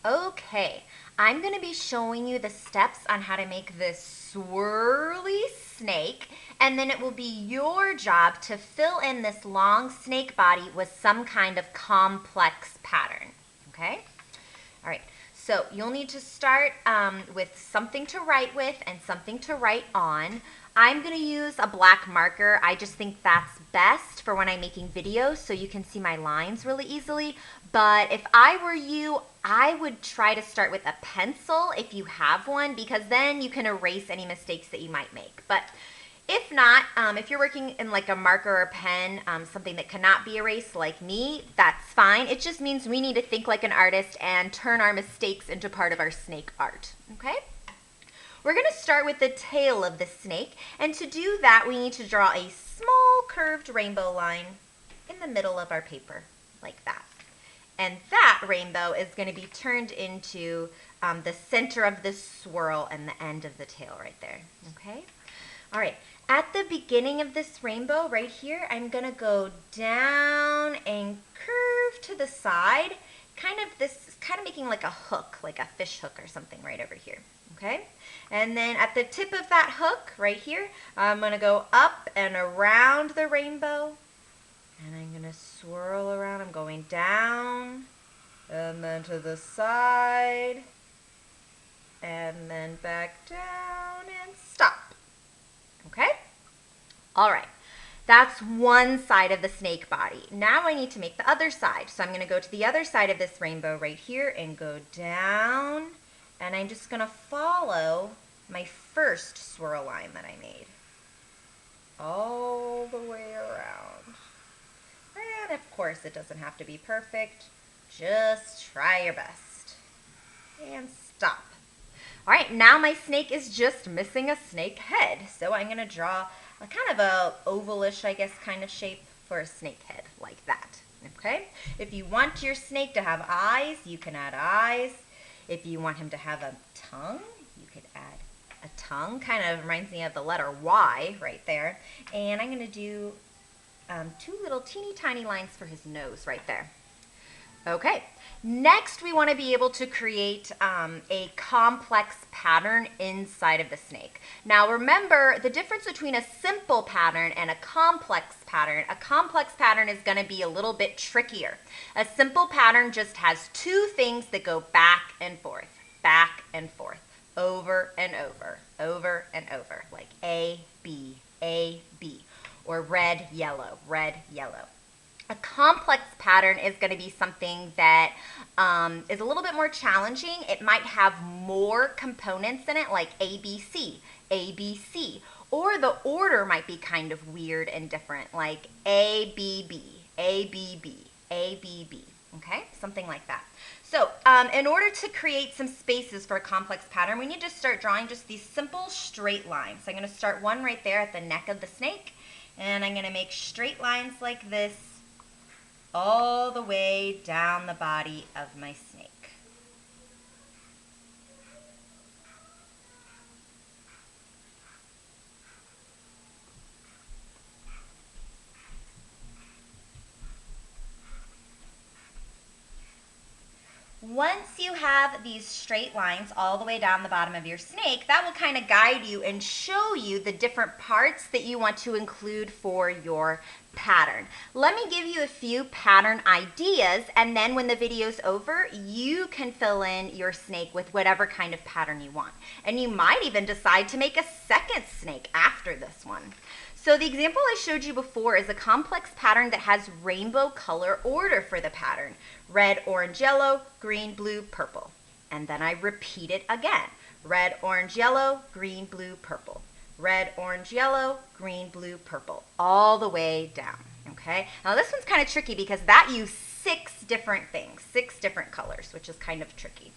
Okay, I'm going to be showing you the steps on how to make this swirly snake, and then it will be your job to fill in this long snake body with some kind of complex pattern. Okay? All right, so you'll need to start with something to write with and something to write on. I'm going to use a black marker. I just think that's best for when I'm making videos so you can see my lines really easily. But if I were you, I would try to start with a pencil if you have one, because then you can erase any mistakes that you might make. But if not, if you're working in like a marker or pen, something that cannot be erased like me, that's fine. It just means we need to think like an artist and turn our mistakes into part of our snake art, okay? We're going to start with the tail of the snake, and to do that, we need to draw a small curved rainbow line in the middle of our paper, like that. And that rainbow is going to be turned into the center of the swirl and the end of the tail right there, okay? All right, at the beginning of this rainbow right here, I'm going to go down and curve to the side, kind of making like a hook, like a fish hook or something right over here, okay? And then at the tip of that hook right here, I'm going to go up and around the rainbow, and I'm going to swirl around. I'm going down, and then to the side, and then back down and stop. Okay? All right. That's one side of the snake body. Now I need to make the other side. So I'm going to go to the other side of this rainbow right here and go down. And I'm just going to follow my first swirl line that I made all the way around. And of course, it doesn't have to be perfect. Just try your best. And stop. All right, now my snake is just missing a snake head. So I'm going to draw a kind of a ovalish, I guess, kind of shape for a snake head, like that. Okay? If you want your snake to have eyes, you can add eyes. If you want him to have a tongue, you could add a tongue. Kind of reminds me of the letter Y right there. And I'm going to do two little teeny tiny lines for his nose right there. Okay, next we want to be able to create a complex pattern inside of the snake. Now remember the difference between a simple pattern and a complex pattern. A complex pattern is going to be a little bit trickier. A simple pattern just has two things that go back and forth, over and over, like A, B, or red, yellow, red, yellow. A complex pattern is going to be something that is a little bit more challenging. It might have more components in it, like ABC, ABC. Or the order might be kind of weird and different, like ABB, ABB, ABB. Okay, something like that. So in order to create some spaces for a complex pattern, we need to start drawing just these simple straight lines. So I'm going to start one right there at the neck of the snake, and I'm going to make straight lines like this all the way down the body of my snake. Once you have these straight lines all the way down the bottom of your snake, that will kind of guide you and show you the different parts that you want to include for your pattern. Let me give you a few pattern ideas, and then when the video's over, you can fill in your snake with whatever kind of pattern you want. And you might even decide to make a second snake after this one. So the example I showed you before is a complex pattern that has rainbow color order for the pattern. Red, orange, yellow, green, blue, purple. And then I repeat it again. Red, orange, yellow, green, blue, purple. Red, orange, yellow, green, blue, purple. All the way down, okay? Now this one's kind of tricky because that used 6 different things, 6 different colors, which is kind of tricky.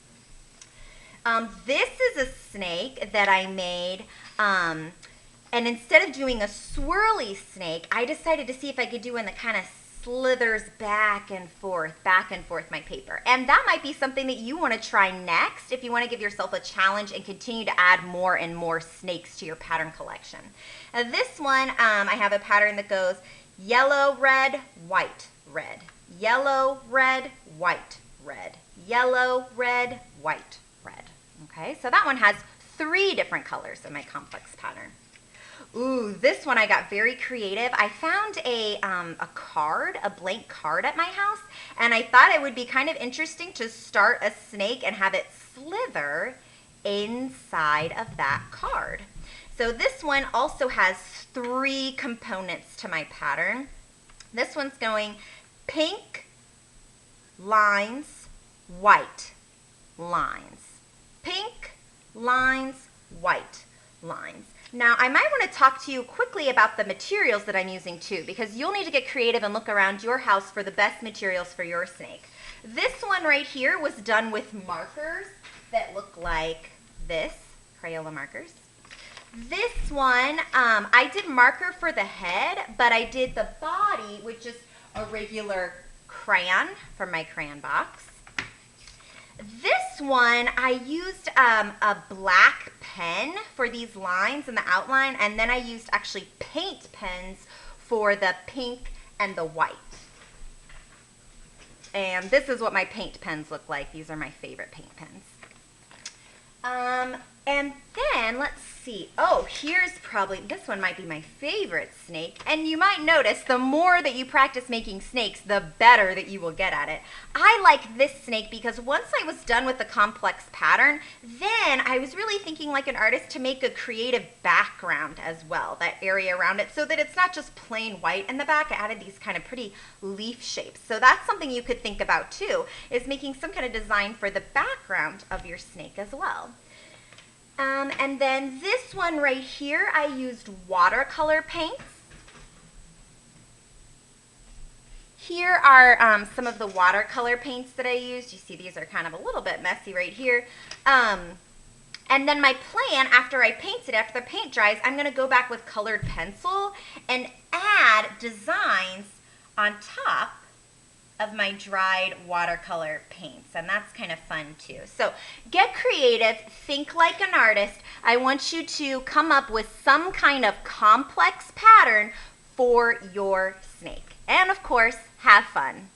This is a snake that I made, and instead of doing a swirly snake, I decided to see if I could do one that kind of slithers back and forth my paper. And that might be something that you want to try next if you want to give yourself a challenge and continue to add more and more snakes to your pattern collection. This one, I have a pattern that goes yellow, red, white, red, yellow, red, white, red, yellow, red, white, red. Okay, so that one has 3 different colors in my complex pattern. Ooh, this one I got very creative. I found a card, a blank card at my house, and I thought it would be kind of interesting to start a snake and have it slither inside of that card. So this one also has 3 components to my pattern. This one's going pink lines, white lines. Pink lines, white lines. Now, I might want to talk to you quickly about the materials that I'm using too, because you'll need to get creative and look around your house for the best materials for your snake. This one right here was done with markers that look like this, Crayola markers. This one, I did marker for the head, but I did the body with just a regular crayon from my crayon box. This one, I used a black pen for these lines and the outline, and then I used actually paint pens for the pink and the white. And this is what my paint pens look like. These are my favorite paint pens. And then, let's see. Oh, here's probably, this one might be my favorite snake. And you might notice the more that you practice making snakes, the better that you will get at it. I like this snake because once I was done with the complex pattern, then I was really thinking like an artist to make a creative background as well, that area around it, so that it's not just plain white in the back. I added these kind of pretty leaf shapes. So that's something you could think about too, is making some kind of design for the background of your snake as well. And then this one right here, I used watercolor paints. Here are some of the watercolor paints that I used. You see these are kind of a little bit messy right here. And then my plan, after I paint it, after the paint dries, I'm going to go back with colored pencil and add designs on top of my dried watercolor paints, and that's kind of fun too. So get creative, think like an artist. I want you to come up with some kind of complex pattern for your snake. And of course, have fun.